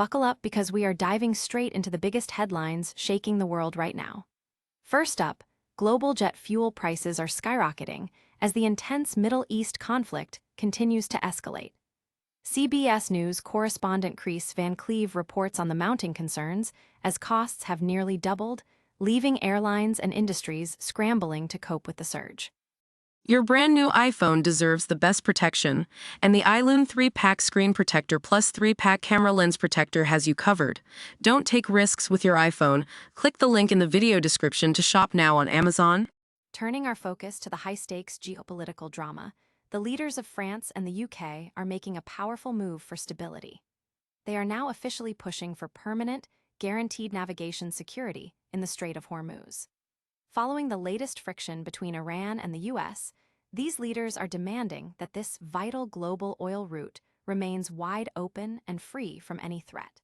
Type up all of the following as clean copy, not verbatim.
Buckle up because we are diving straight into the biggest headlines shaking the world right now. First up, global jet fuel prices are skyrocketing as the intense Middle East conflict continues to escalate. CBS News correspondent Chris Van Cleve reports on the mounting concerns as costs have nearly doubled, leaving airlines and industries scrambling to cope with the surge. Your brand new iPhone deserves the best protection, and the iLune 3-pack screen protector plus 3-pack camera lens protector has you covered. Don't take risks with your iPhone. Click the link in the video description to shop now on Amazon. Turning our focus to the high-stakes geopolitical drama, the leaders of France and the UK are making a powerful move for stability. They are now officially pushing for permanent, guaranteed navigation security in the Strait of Hormuz. Following the latest friction between Iran and the US, these leaders are demanding that this vital global oil route remains wide open and free from any threat.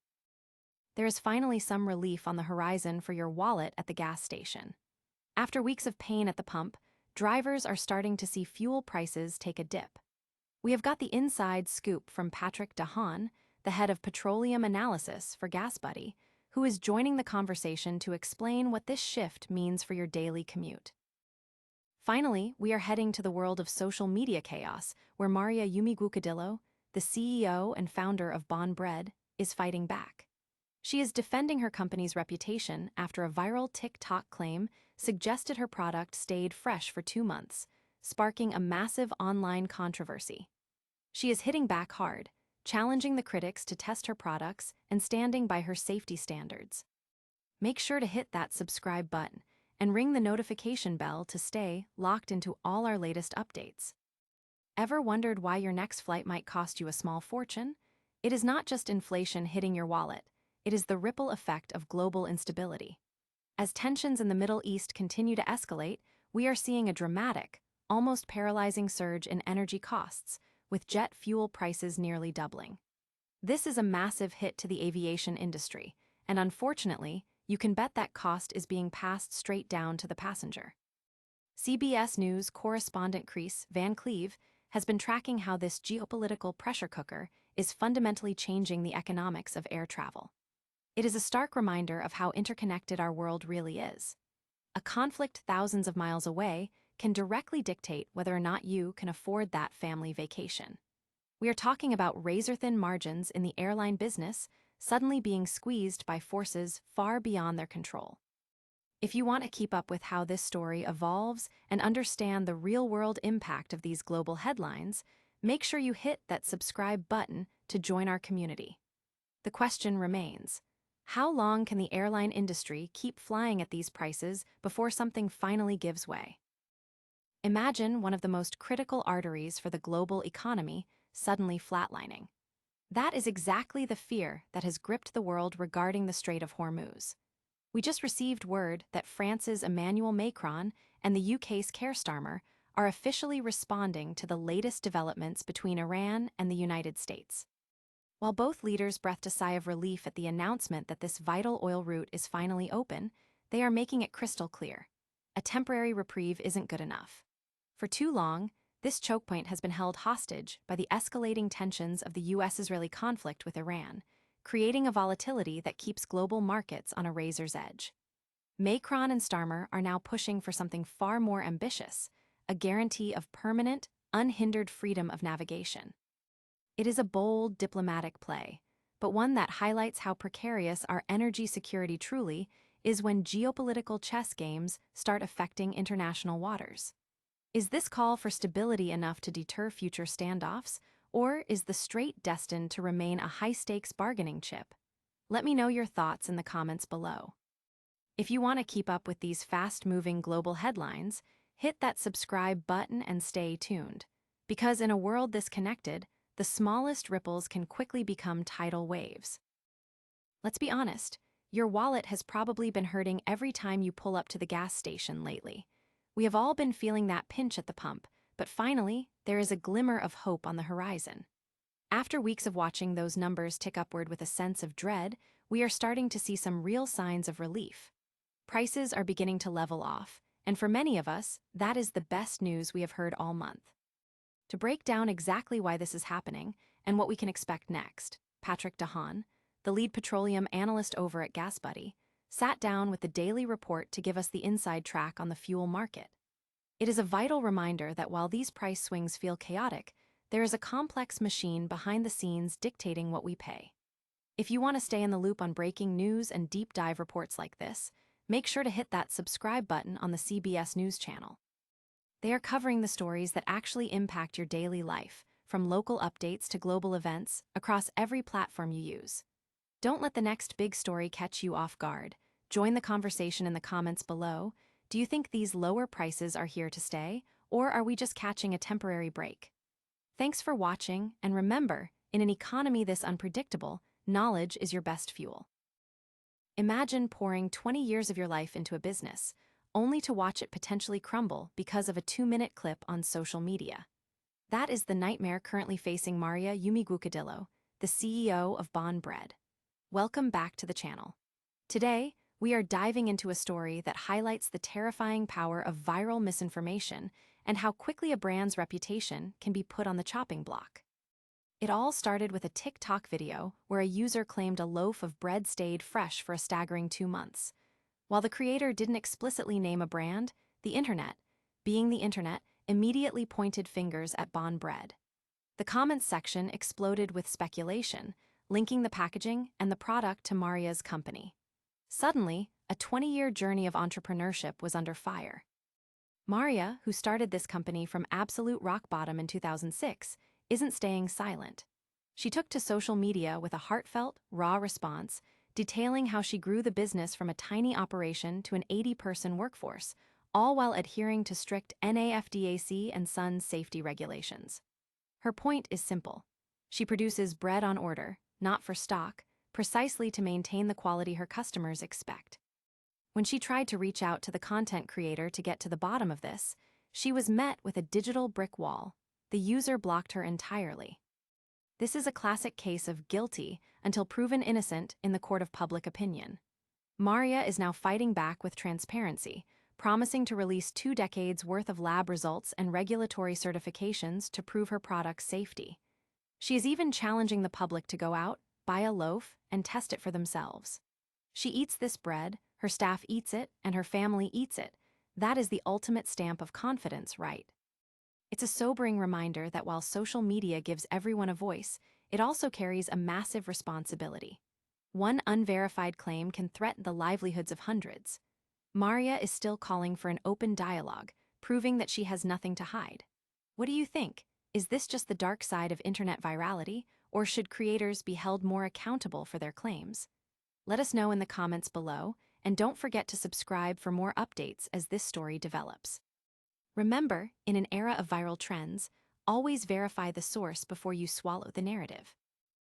There is finally some relief on the horizon for your wallet at the gas station. After weeks of pain at the pump, drivers are starting to see fuel prices take a dip. We have got the inside scoop from Patrick DeHaan, the head of petroleum analysis for GasBuddy, who is joining the conversation to explain what this shift means for your daily commute. Finally, we are heading to the world of social media chaos, where Maria Yumigucadillo, the CEO and founder of Bon Bread, is fighting back. She is defending her company's reputation after a viral TikTok claim suggested her product stayed fresh for 2 months, sparking a massive online controversy. She is hitting back hard, challenging the critics to test her products and standing by her safety standards. Make sure to hit that subscribe button and ring the notification bell to stay locked into all our latest updates. Ever wondered why your next flight might cost you a small fortune? It is not just inflation hitting your wallet, it is the ripple effect of global instability. As tensions in the Middle East continue to escalate, we are seeing a dramatic, almost paralyzing surge in energy costs, with jet fuel prices nearly doubling. This is a massive hit to the aviation industry, and unfortunately, you can bet that cost is being passed straight down to the passenger. CBS News correspondent Chris Van Cleve has been tracking how this geopolitical pressure cooker is fundamentally changing the economics of air travel. It is a stark reminder of how interconnected our world really is. A conflict thousands of miles away can directly dictate whether or not you can afford that family vacation. We are talking about razor-thin margins in the airline business suddenly being squeezed by forces far beyond their control. If you want to keep up with how this story evolves and understand the real-world impact of these global headlines, make sure you hit that subscribe button to join our community. The question remains: how long can the airline industry keep flying at these prices before something finally gives way? Imagine one of the most critical arteries for the global economy suddenly flatlining. That is exactly the fear that has gripped the world regarding the Strait of Hormuz. We just received word that France's Emmanuel Macron and the UK's Keir Starmer are officially responding to the latest developments between Iran and the United States. While both leaders breathed a sigh of relief at the announcement that this vital oil route is finally open, they are making it crystal clear: a temporary reprieve isn't good enough. For too long, this choke point has been held hostage by the escalating tensions of the US-Israeli conflict with Iran, creating a volatility that keeps global markets on a razor's edge. Macron and Starmer are now pushing for something far more ambitious: a guarantee of permanent, unhindered freedom of navigation. It is a bold diplomatic play, but one that highlights how precarious our energy security truly is when geopolitical chess games start affecting international waters. Is this call for stability enough to deter future standoffs, or is the strait destined to remain a high-stakes bargaining chip? Let me know your thoughts in the comments below. If you want to keep up with these fast-moving global headlines, hit that subscribe button and stay tuned. Because in a world this connected, the smallest ripples can quickly become tidal waves. Let's be honest, your wallet has probably been hurting every time you pull up to the gas station lately. We have all been feeling that pinch at the pump, but finally, there is a glimmer of hope on the horizon. After weeks of watching those numbers tick upward with a sense of dread, we are starting to see some real signs of relief. Prices are beginning to level off, and for many of us, that is the best news we have heard all month. To break down exactly why this is happening and what we can expect next, Patrick DeHaan, the lead petroleum analyst over at GasBuddy, sat down with the daily report to give us the inside track on the fuel market. It is a vital reminder that while these price swings feel chaotic, there is a complex machine behind the scenes dictating what we pay. If you want to stay in the loop on breaking news and deep dive reports like this, make sure to hit that subscribe button on the CBS News channel. They are covering the stories that actually impact your daily life, from local updates to global events, across every platform you use. Don't let the next big story catch you off guard. Join the conversation in the comments below. Do you think these lower prices are here to stay, or are we just catching a temporary break? Thanks for watching, and remember, in an economy this unpredictable, knowledge is your best fuel. Imagine pouring 20 years of your life into a business, only to watch it potentially crumble because of a 2-minute clip on social media. That is the nightmare currently facing Maria Yumigucadillo, the CEO of Bon Bread. Welcome back to the channel. Today, we are diving into a story that highlights the terrifying power of viral misinformation and how quickly a brand's reputation can be put on the chopping block. It all started with a TikTok video where a user claimed a loaf of bread stayed fresh for a staggering 2 months. While the creator didn't explicitly name a brand, the internet, being the internet, immediately pointed fingers at Bon Bread. The comments section exploded with speculation, linking the packaging and the product to Maria's company. Suddenly, a 20-year journey of entrepreneurship was under fire. Maria, who started this company from absolute rock bottom in 2006, isn't staying silent. She took to social media with a heartfelt, raw response, detailing how she grew the business from a tiny operation to an 80-person workforce, all while adhering to strict NAFDAC and Sons safety regulations. Her point is simple. She produces bread on order, not for stock, precisely to maintain the quality her customers expect. When she tried to reach out to the content creator to get to the bottom of this, she was met with a digital brick wall. The user blocked her entirely. This is a classic case of guilty until proven innocent in the court of public opinion. Maria is now fighting back with transparency, promising to release 2 decades worth of lab results and regulatory certifications to prove her product's safety. She is even challenging the public to go out, buy a loaf, and test it for themselves. She eats this bread, her staff eats it, and her family eats it. That is the ultimate stamp of confidence, right? It's a sobering reminder that while social media gives everyone a voice, it also carries a massive responsibility. One unverified claim can threaten the livelihoods of hundreds. Maria is still calling for an open dialogue, proving that she has nothing to hide. What do you think? Is this just the dark side of internet virality, or should creators be held more accountable for their claims? Let us know in the comments below, and don't forget to subscribe for more updates as this story develops. Remember, in an era of viral trends, always verify the source before you swallow the narrative.